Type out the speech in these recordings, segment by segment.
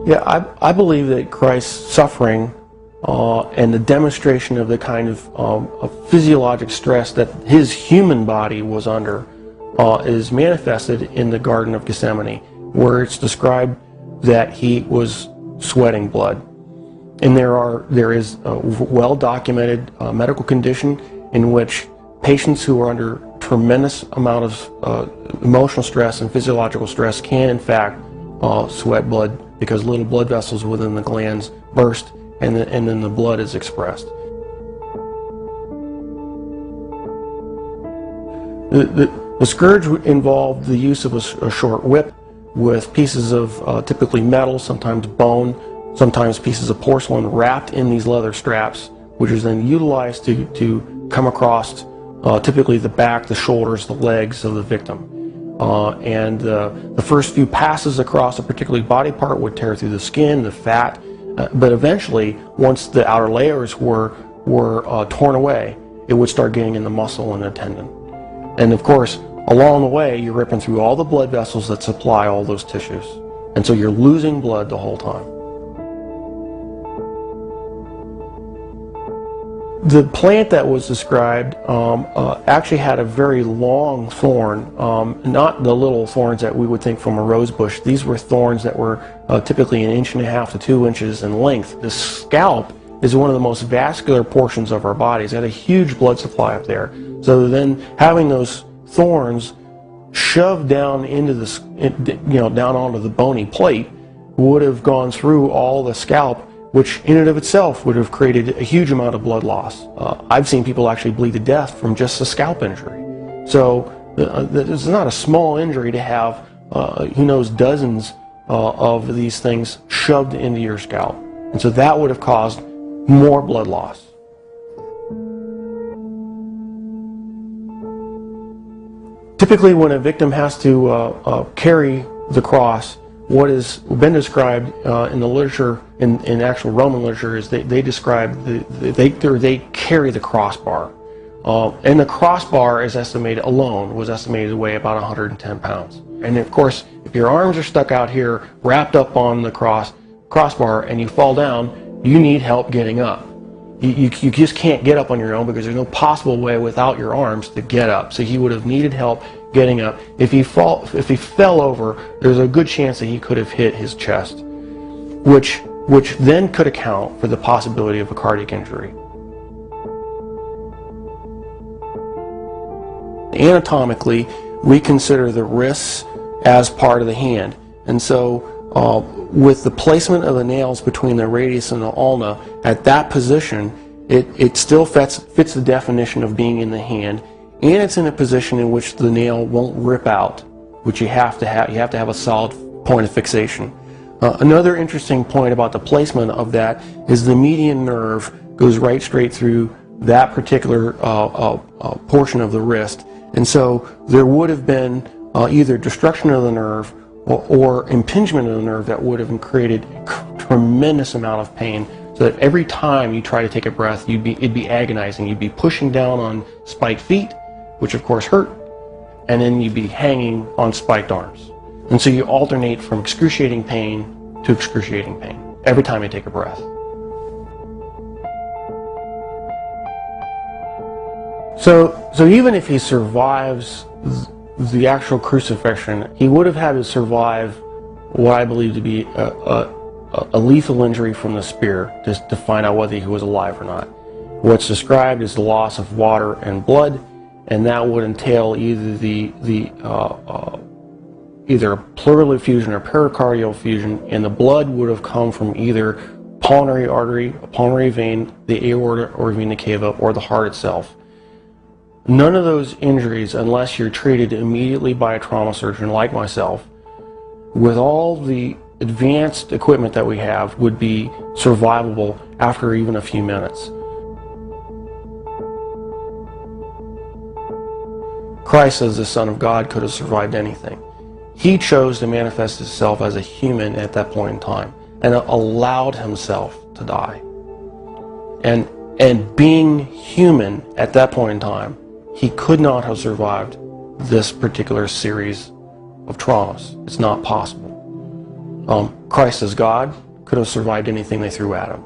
Yeah, I believe that Christ's suffering and the demonstration of the kind of physiologic stress that his human body was under is manifested in the Garden of Gethsemane, where it's described that he was sweating blood. And there is a well-documented medical condition in which patients who are under tremendous amount of emotional stress and physiological stress can in fact sweat blood, because little blood vessels within the glands burst and then the blood is expressed. The scourge involved the use of a short whip with pieces of typically metal, sometimes bone, sometimes pieces of porcelain wrapped in these leather straps, which is then utilized to come across typically the back, the shoulders, the legs of the victim. The first few passes across a particular body part would tear through the skin, the fat, but eventually, once the outer layers were torn away, it would start getting in the muscle and the tendon. And of course, along the way, you're ripping through all the blood vessels that supply all those tissues. And so you're losing blood the whole time. The plant that was described actually had a very long thorn, not the little thorns that we would think from a rose bush. These were thorns that were typically 1.5 to 2 inches in length. The scalp is one of the most vascular portions of our bodies. It had a huge blood supply up there. So then having those thorns shoved down into the, down onto the bony plate would have gone through all the scalp, which in and of itself would have created a huge amount of blood loss. I've seen people actually bleed to death from just a scalp injury. So it's not a small injury to have, who knows, dozens of these things shoved into your scalp. And so that would have caused more blood loss. Typically when a victim has to carry the cross, what has been described in the literature, in actual Roman literature, is they describe they carry the crossbar, and the crossbar is estimated alone was estimated to weigh about 110 pounds. And of course, if your arms are stuck out here, wrapped up on the crossbar, and you fall down, you need help getting up. You just can't get up on your own, because there's no possible way without your arms to get up. So he would have needed help getting up. If he fell over, there's a good chance that he could have hit his chest, which then could account for the possibility of a cardiac injury. Anatomically, we consider the wrists as part of the hand, and so with the placement of the nails between the radius and the ulna, at that position, it still fits the definition of being in the hand, and it's in a position in which the nail won't rip out, which you have to have a solid point of fixation. Another interesting point about the placement of that is the median nerve goes right straight through that particular portion of the wrist, and so there would have been either destruction of the nerve or impingement of the nerve that would have created a tremendous amount of pain, so that every time you try to take a breath, it'd be agonizing. You'd be pushing down on spiked feet, which of course hurt, and then you'd be hanging on spiked arms. And so you alternate from excruciating pain to excruciating pain every time you take a breath. So even if he survives the actual crucifixion, he would have had to survive what I believe to be a lethal injury from the spear, just to find out whether he was alive or not. What's described is the loss of water and blood, and that would entail either a pleural effusion or pericardial effusion, and the blood would have come from either pulmonary artery, a pulmonary vein, the aorta or vena cava, or the heart itself. None of those injuries, unless you're treated immediately by a trauma surgeon like myself, with all the advanced equipment that we have, would be survivable after even a few minutes. Christ, as the Son of God, could have survived anything. He chose to manifest himself as a human at that point in time and allowed himself to die. And being human at that point in time, he could not have survived this particular series of traumas. It's not possible. Christ as God could have survived anything they threw at him.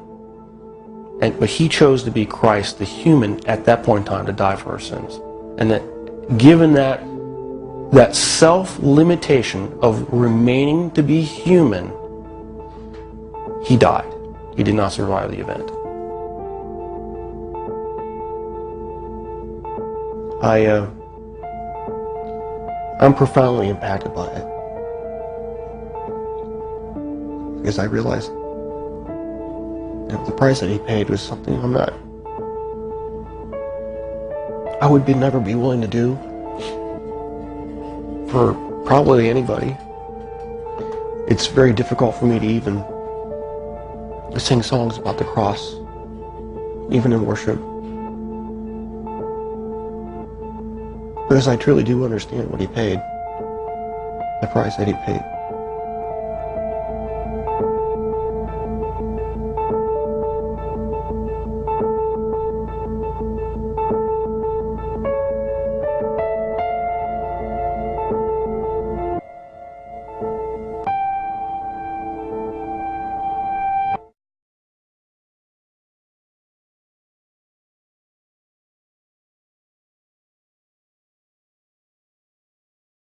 But he chose to be Christ, the human, at that point in time to die for our sins. And that given that self-limitation of remaining to be human, he died. He did not survive the event. I'm profoundly impacted by it. Because I realized the price that he paid was something I would never be willing to do for probably anybody. It's very difficult for me to even sing songs about the cross, even in worship. Because I truly do understand what he paid, the price that he paid.